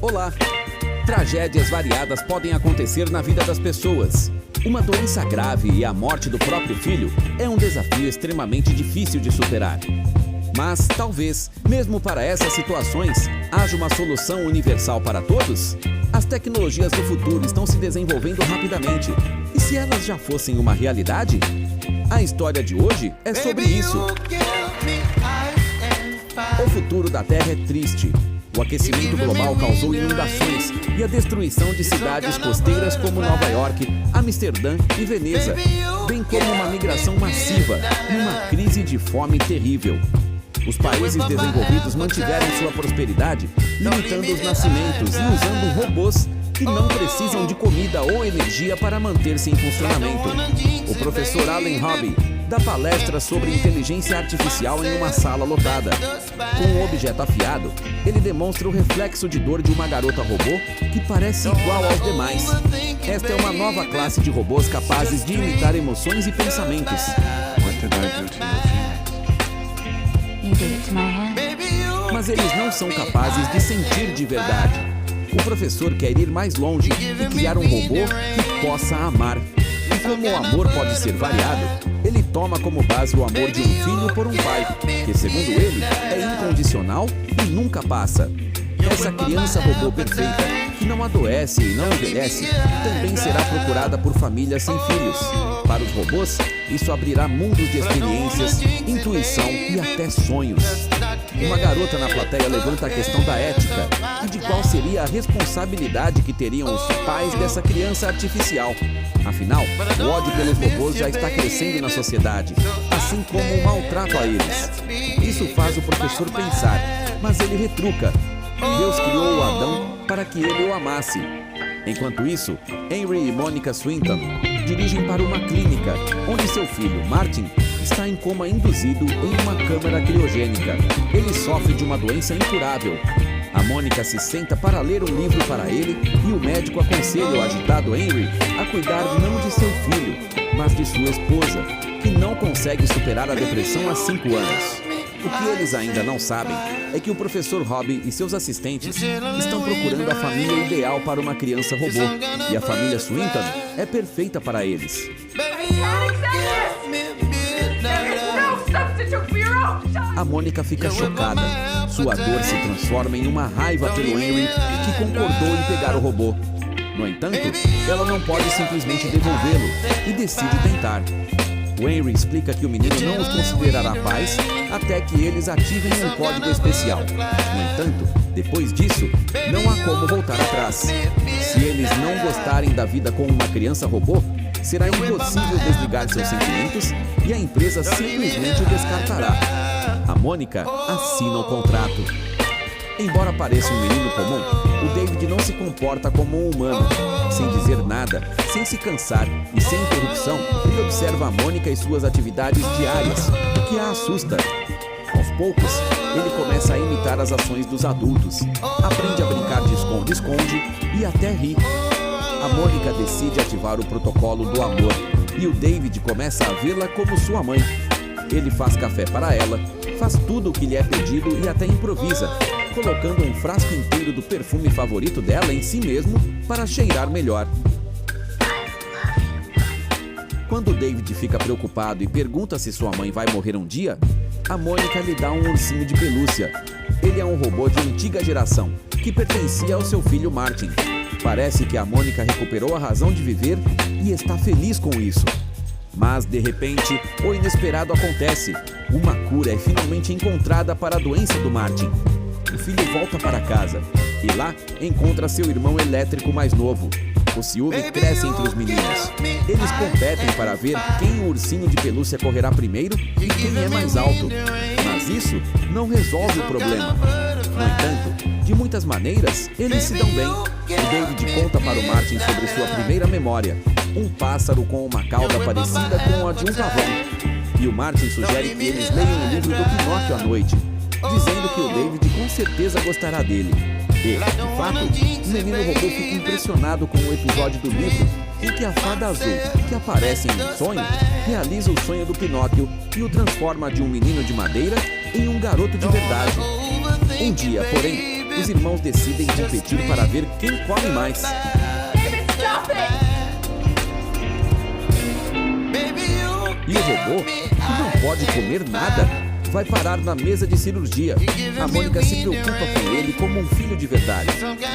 Olá! Tragédias variadas podem acontecer na vida das pessoas. Uma doença grave e a morte do próprio filho é um desafio extremamente difícil de superar. Mas, talvez, mesmo para essas situações, haja uma solução universal para todos? As tecnologias do futuro estão se desenvolvendo rapidamente. E se elas já fossem uma realidade? A história de hoje é sobre isso. O futuro da Terra é triste. O aquecimento global causou inundações e a destruição de cidades costeiras como Nova York, Amsterdã e Veneza, bem como uma migração massiva e uma crise de fome terrível. Os países desenvolvidos mantiveram sua prosperidade, limitando os nascimentos e usando robôs que não precisam de comida ou energia para manter-se em funcionamento. O professor Allen Hobby dá palestras sobre inteligência artificial em uma sala lotada. Com um objeto afiado, ele demonstra o reflexo de dor de uma garota robô que parece igual aos demais. Esta é uma nova classe de robôs capazes de imitar emoções e pensamentos. Mas eles não são capazes de sentir de verdade. O professor quer ir mais longe e criar um robô que possa amar. E como o amor pode ser variado, ele toma como base o amor de um filho por um pai, que, segundo ele, é incondicional e nunca passa. Essa criança robô perfeita, que não adoece e não envelhece, também será procurada por famílias sem filhos. Para os robôs, isso abrirá mundos de experiências, intuição e até sonhos. Uma garota na plateia levanta a questão da ética e de qual seria a responsabilidade que teriam os pais dessa criança artificial. Afinal, o ódio pelos robôs já está crescendo na sociedade, assim como o maltrato a eles. Isso faz o professor pensar, mas ele retruca. Deus criou o Adão para que ele o amasse. Enquanto isso, Henry e Monica Swinton dirigem para uma clínica, onde seu filho, Martin, está em coma induzido em uma câmara criogênica. Ele sofre de uma doença incurável. A Mônica se senta para ler um livro para ele e o médico aconselha o agitado Henry a cuidar não de seu filho, mas de sua esposa, que não consegue superar a depressão há 5 anos. O que eles ainda não sabem é que o professor Hobby e seus assistentes estão procurando a família ideal para uma criança robô, e a família Swinton é perfeita para eles. A Mônica fica chocada. Sua dor se transforma em uma raiva pelo Henry, que concordou em pegar o robô. No entanto, ela não pode simplesmente devolvê-lo e decide tentar. O Henry explica que o menino não os considerará pais até que eles ativem um código especial. No entanto, depois disso, não há como voltar atrás. Se eles não gostarem da vida com uma criança robô, será impossível desligar seus sentimentos e a empresa simplesmente o descartará. A Mônica assina o contrato. Embora pareça um menino comum, o David não se comporta como um humano. Sem dizer nada, sem se cansar e sem interrupção, ele observa a Mônica e suas atividades diárias, o que a assusta. Aos poucos, ele começa a imitar as ações dos adultos, aprende a brincar de esconde-esconde e até ri. A Mônica decide ativar o protocolo do amor e o David começa a vê-la como sua mãe. Ele faz café para ela, faz tudo o que lhe é pedido e até improvisa, colocando um frasco inteiro do perfume favorito dela em si mesmo para cheirar melhor. Quando David fica preocupado e pergunta se sua mãe vai morrer um dia, a Mônica lhe dá um ursinho de pelúcia. Ele é um robô de antiga geração, que pertencia ao seu filho Martin. Parece que a Mônica recuperou a razão de viver e está feliz com isso. Mas, de repente, o inesperado acontece. Uma cura é finalmente encontrada para a doença do Martin. O filho volta para casa e lá encontra seu irmão elétrico mais novo. O ciúme cresce entre os meninos. Eles competem para ver quem o ursinho de pelúcia correrá primeiro e quem é mais alto. Mas isso não resolve o problema. No entanto, de muitas maneiras, eles se dão bem. O David conta para o Martin sobre sua primeira memória, um pássaro com uma cauda parecida com a de um pavão. E o Martin sugere que eles leiam o livro do Pinóquio à noite, dizendo que o David com certeza gostará dele. E, de fato, o menino robô fica impressionado com o episódio do livro em que a fada azul, que aparece em um sonho, realiza o sonho do Pinóquio e o transforma de um menino de madeira em um garoto de verdade. Um dia, porém, os irmãos decidem competir para ver quem come mais. E o robô, que não pode comer nada, vai parar na mesa de cirurgia. A Mônica se preocupa com ele como um filho de verdade.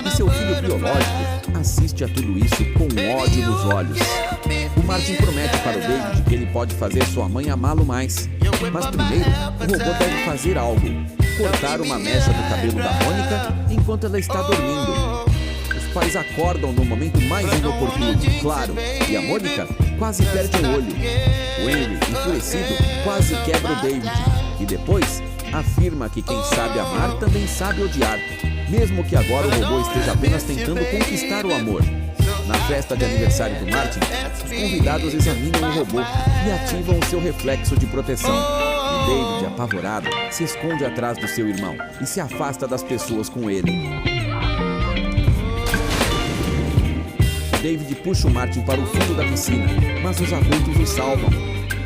E seu filho biológico assiste a tudo isso com ódio nos olhos. O Martin promete para o David que ele pode fazer sua mãe amá-lo mais. Mas primeiro, o robô deve fazer algo. Cortar uma mecha do cabelo da Mônica enquanto ela está dormindo. Os pais acordam no momento mais inoportuno, claro, e a Mônica quase perde o olho. O Henry, enfurecido, quase quebra o David. E depois, afirma que quem sabe amar também sabe odiar, mesmo que agora o robô esteja apenas tentando conquistar o amor. Na festa de aniversário do Martin, os convidados examinam o robô e ativam o seu reflexo de proteção. E David, apavorado, se esconde atrás do seu irmão e se afasta das pessoas com ele. David puxa o Martin para o fundo da piscina, mas os adultos o salvam.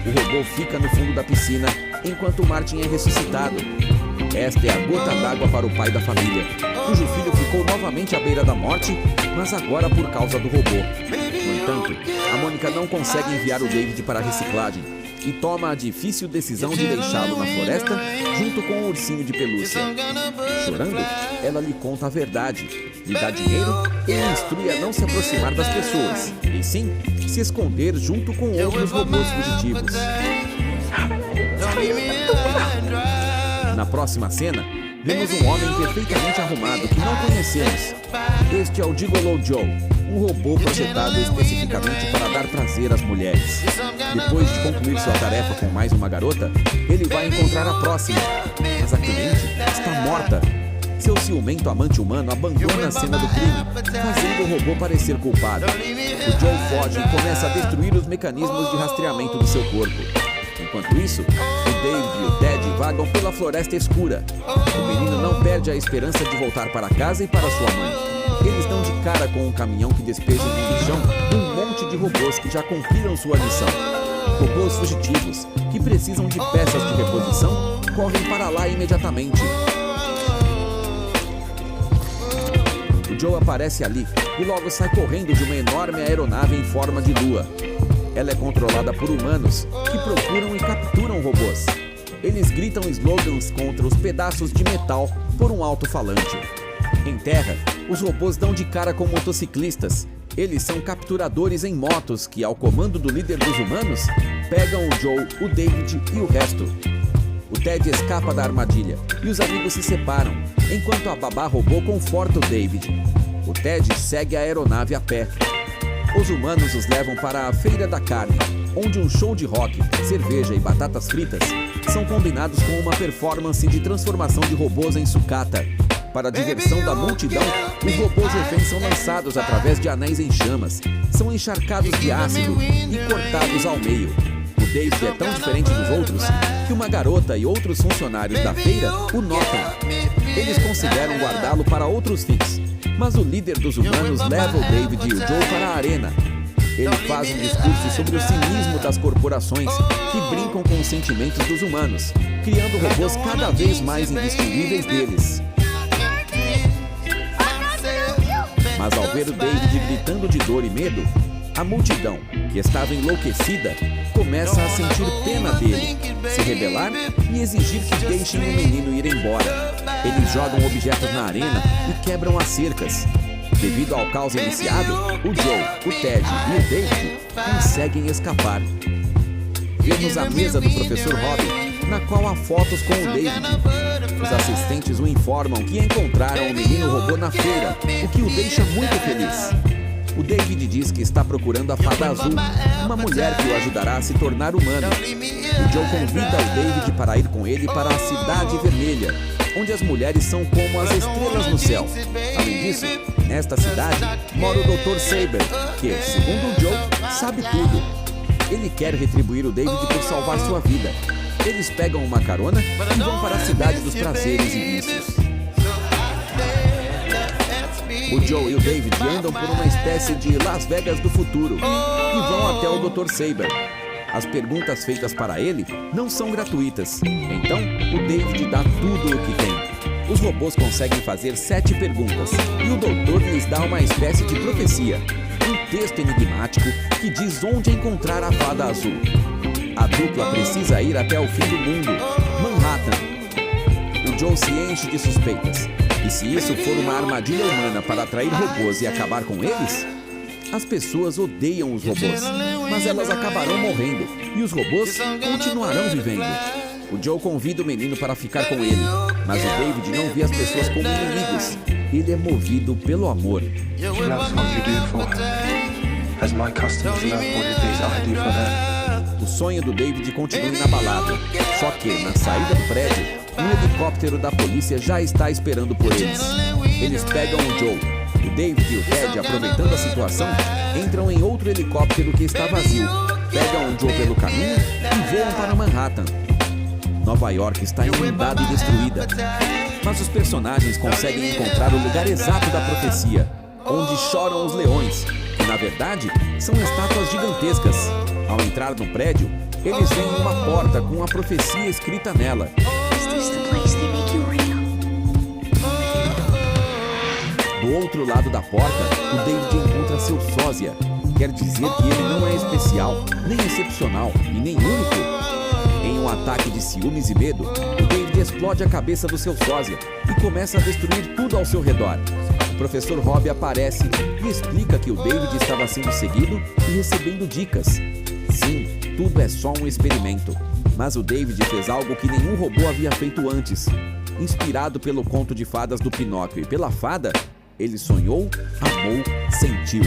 O robô fica no fundo da piscina enquanto o Martin é ressuscitado. Esta é a gota d'água para o pai da família, cujo filho ficou novamente à beira da morte, mas agora por causa do robô. No entanto, a Mônica não consegue enviar o David para a reciclagem e toma a difícil decisão de deixá-lo na floresta junto com o ursinho de pelúcia. Chorando, ela lhe conta a verdade, lhe dá dinheiro e lhe instrui a não se aproximar das pessoas, e sim se esconder junto com outros robôs fugitivos. Na próxima cena, vemos um homem perfeitamente arrumado que não conhecemos. Este é o Gigolo Joe, um robô projetado especificamente para dar prazer às mulheres. Depois de concluir sua tarefa com mais uma garota, ele vai encontrar a próxima, mas a cliente está morta. Seu ciumento amante humano abandona a cena do crime, fazendo o robô parecer culpado. O Joe foge e começa a destruir os mecanismos de rastreamento do seu corpo. Enquanto isso, o David e o Ted vagam pela floresta escura. O menino não perde a esperança de voltar para casa e para sua mãe. Eles dão de cara com um caminhão que despeja no lixão um monte de robôs que já cumpriram sua missão. Robôs fugitivos, que precisam de peças de reposição, correm para lá imediatamente. O Joe aparece ali e logo sai correndo de uma enorme aeronave em forma de lua. Ela é controlada por humanos que procuram e capturam robôs. Eles gritam slogans contra os pedaços de metal por um alto-falante. Em terra, os robôs dão de cara com motociclistas. Eles são capturadores em motos que, ao comando do líder dos humanos, pegam o Joe, o David e o resto. O Ted escapa da armadilha e os amigos se separam, enquanto a babá robô conforta o David. O Ted segue a aeronave a pé. Os humanos os levam para a Feira da Carne, onde um show de rock, cerveja e batatas fritas são combinados com uma performance de transformação de robôs em sucata. Para a diversão da multidão, os robôs reféns são lançados através de anéis em chamas, são encharcados de ácido e cortados ao meio. O David é tão diferente dos outros que uma garota e outros funcionários da feira o notam. Eles consideram guardá-lo para outros fins, mas o líder dos humanos leva o David e o Joe para a arena. Ele faz um discurso sobre o cinismo das corporações que brincam com os sentimentos dos humanos, criando robôs cada vez mais indistinguíveis deles. Mas ao ver o David gritando de dor e medo, a multidão, que estava enlouquecida, começa a sentir pena dele, se rebelar e exigir que deixem o menino ir embora. Eles jogam objetos na arena e quebram as cercas. Devido ao caos iniciado, o Joe, o Ted e o David conseguem escapar. Vemos a mesa do professor Robin, na qual há fotos com o David. Os assistentes o informam que encontraram o menino robô na feira, o que o deixa muito feliz. O David diz que está procurando a Fada Azul, uma mulher que o ajudará a se tornar humano. O Joe convida o David para ir com ele para a Cidade Vermelha, onde as mulheres são como as estrelas no céu. Além disso, nesta cidade mora o Dr. Saber, que, segundo o Joe, sabe tudo. Ele quer retribuir o David por salvar sua vida. Eles pegam uma carona e vão para a cidade dos prazeres e vícios. O Joe e o David andam por uma espécie de Las Vegas do futuro e vão até o Dr. Saber. As perguntas feitas para ele não são gratuitas, então o David dá tudo o que tem. Os robôs conseguem fazer 7 perguntas e o doutor lhes dá uma espécie de profecia, um texto enigmático que diz onde encontrar a fada azul. A dupla precisa ir até o fim do mundo, Manhattan. O Joe se enche de suspeitas. E se isso for uma armadilha humana para atrair robôs e acabar com eles? As pessoas odeiam os robôs, mas elas acabarão morrendo e os robôs continuarão vivendo. O Joe convida o menino para ficar com ele, mas o David não vê as pessoas como inimigos. Ele é movido pelo amor. O sonho do David continua inabalado, só que, na saída do prédio, um helicóptero da polícia já está esperando por eles. Eles pegam o Joe. O David e o Ted, aproveitando a situação, entram em outro helicóptero que está vazio, pegam o Joe pelo caminho e voam para Manhattan. Nova York está inundada e destruída, mas os personagens conseguem encontrar o lugar exato da profecia, onde choram os leões, que na verdade são estátuas gigantescas. Ao entrar no prédio, eles veem uma porta com a profecia escrita nela. Do outro lado da porta, o David encontra seu sósia. Quer dizer que ele não é especial, nem excepcional e nem único. Em um ataque de ciúmes e medo, o David explode a cabeça do seu sósia e começa a destruir tudo ao seu redor. O professor Rob aparece e explica que o David estava sendo seguido e recebendo dicas. Sim, tudo é só um experimento. Mas o David fez algo que nenhum robô havia feito antes. Inspirado pelo conto de fadas do Pinóquio e pela fada, ele sonhou, amou, sentiu.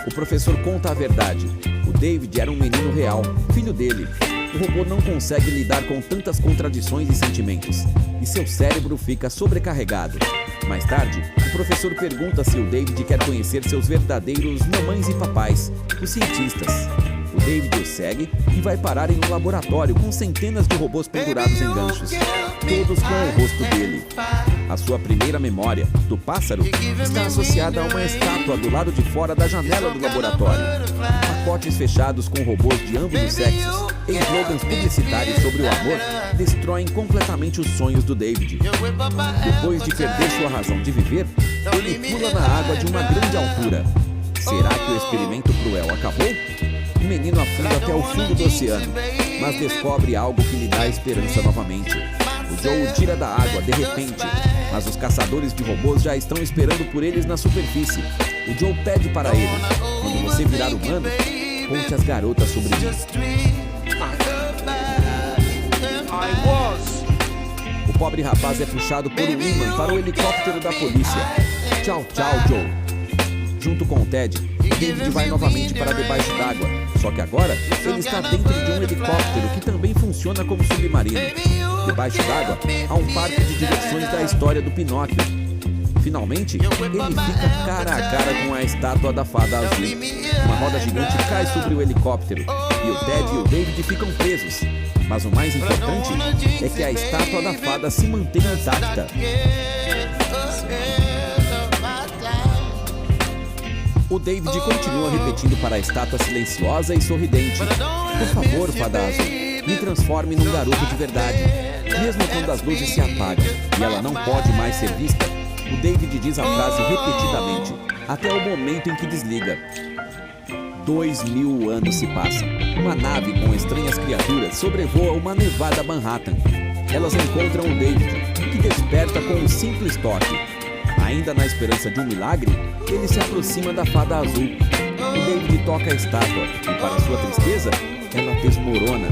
O professor conta a verdade. O David era um menino real, filho dele. O robô não consegue lidar com tantas contradições e sentimentos, e seu cérebro fica sobrecarregado. Mais tarde, o professor pergunta se o David quer conhecer seus verdadeiros mamães e papais, os cientistas. O David o segue e vai parar em um laboratório com centenas de robôs pendurados em ganchos, todos com o rosto dele. A sua primeira memória, do pássaro, está associada a uma estátua do lado de fora da janela do laboratório. Pacotes fechados com robôs de ambos os sexos e slogans publicitários sobre o amor destroem completamente os sonhos do David. Depois de perder sua razão de viver, ele pula na água de uma grande altura. Será que o experimento cruel acabou? O menino afunda até o fundo do oceano, mas descobre algo que lhe dá esperança novamente. O Joe o tira da água de repente, mas os caçadores de robôs já estão esperando por eles na superfície. O Joe pede para ele: quando você virar humano, conte às garotas sobre mim. O pobre rapaz é puxado por um imã para o helicóptero da polícia. Tchau, tchau, Joe. Junto com o Ted, David vai novamente para debaixo d'água, só que agora ele está dentro de um helicóptero que também funciona como submarino. Debaixo d'água há um parque de diversões da história do Pinóquio. Finalmente, ele fica cara a cara com a estátua da fada azul. Uma roda gigante cai sobre o helicóptero e o Ted e o David ficam presos. Mas o mais importante é que a estátua da fada se mantém intacta. O David continua repetindo para a estátua silenciosa e sorridente: por favor, fada azul, me transforme num garoto de verdade. Mesmo quando as luzes se apagam e ela não pode mais ser vista, o David diz a frase repetidamente, até o momento em que desliga. 2000 anos se passam. Uma nave com estranhas criaturas sobrevoa uma nevada Manhattan. Elas encontram o David, que desperta com um simples toque. Ainda na esperança de um milagre, ele se aproxima da fada azul. O David toca a estátua e, para sua tristeza, ela desmorona.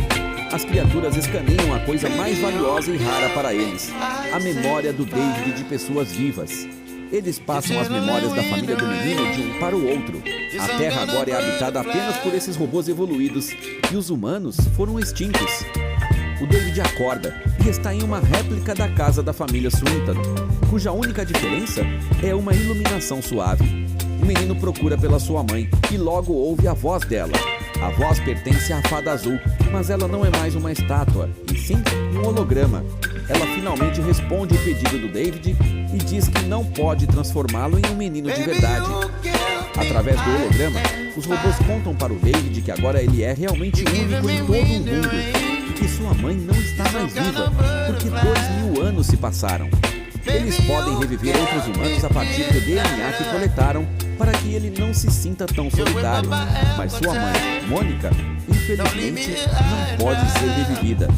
As criaturas escaneiam a coisa mais valiosa e rara para eles: a memória do David de pessoas vivas. Eles passam as memórias da família do menino de um para o outro. A Terra agora é habitada apenas por esses robôs evoluídos e os humanos foram extintos. O David acorda e está em uma réplica da casa da família Swinton, cuja única diferença é uma iluminação suave. O menino procura pela sua mãe e logo ouve a voz dela. A voz pertence à fada azul, mas ela não é mais uma estátua, e sim um holograma. Ela finalmente responde o pedido do David e diz que não pode transformá-lo em um menino de verdade. Através do holograma, os robôs contam para o David que agora ele é realmente único em todo o mundo e que sua mãe não está mais viva, porque 2000 anos se passaram. Eles podem reviver outros humanos a partir do DNA que coletaram para que ele não se sinta tão solitário. Mas sua mãe, Mônica, infelizmente não pode ser revivida.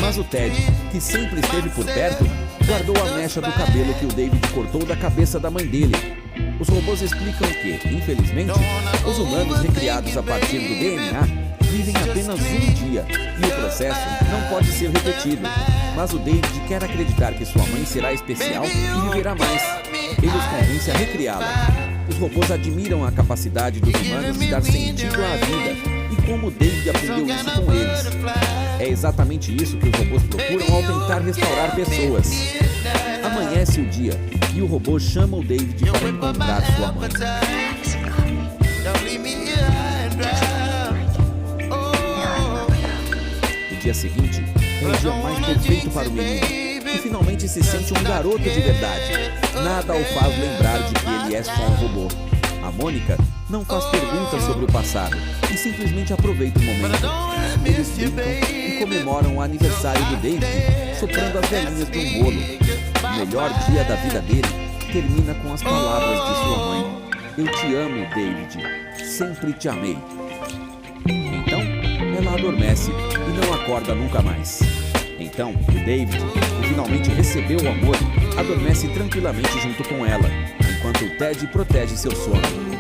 Mas o Ted, que sempre esteve por perto, guardou a mecha do cabelo que o David cortou da cabeça da mãe dele. Os robôs explicam que, infelizmente, os humanos recriados a partir do DNA vivem apenas um dia e o processo não pode ser repetido. Mas o David quer acreditar que sua mãe será especial e viverá mais. Ele os convence a recriá-la. Os robôs admiram a capacidade dos humanos de dar sentido à vida e como David aprendeu isso com eles. É exatamente isso que os robôs procuram ao tentar restaurar pessoas. Amanhece o dia e o robô chama o David para encontrar sua mãe. No dia seguinte é o dia mais perfeito para o menino, que finalmente se sente um garoto de verdade. Nada o faz lembrar de que ele é só um robô. A Mônica não faz perguntas sobre o passado e simplesmente aproveita o momento. Eles brincam e comemoram o aniversário do David, soprando as velhinhas de um bolo. O melhor dia da vida dele termina com as palavras de sua mãe: "Eu te amo, David. Sempre te amei." Então, ela adormece e não acorda nunca mais. Então, o David, que finalmente recebeu o amor, adormece tranquilamente junto com ela, enquanto o Ted protege seu sono.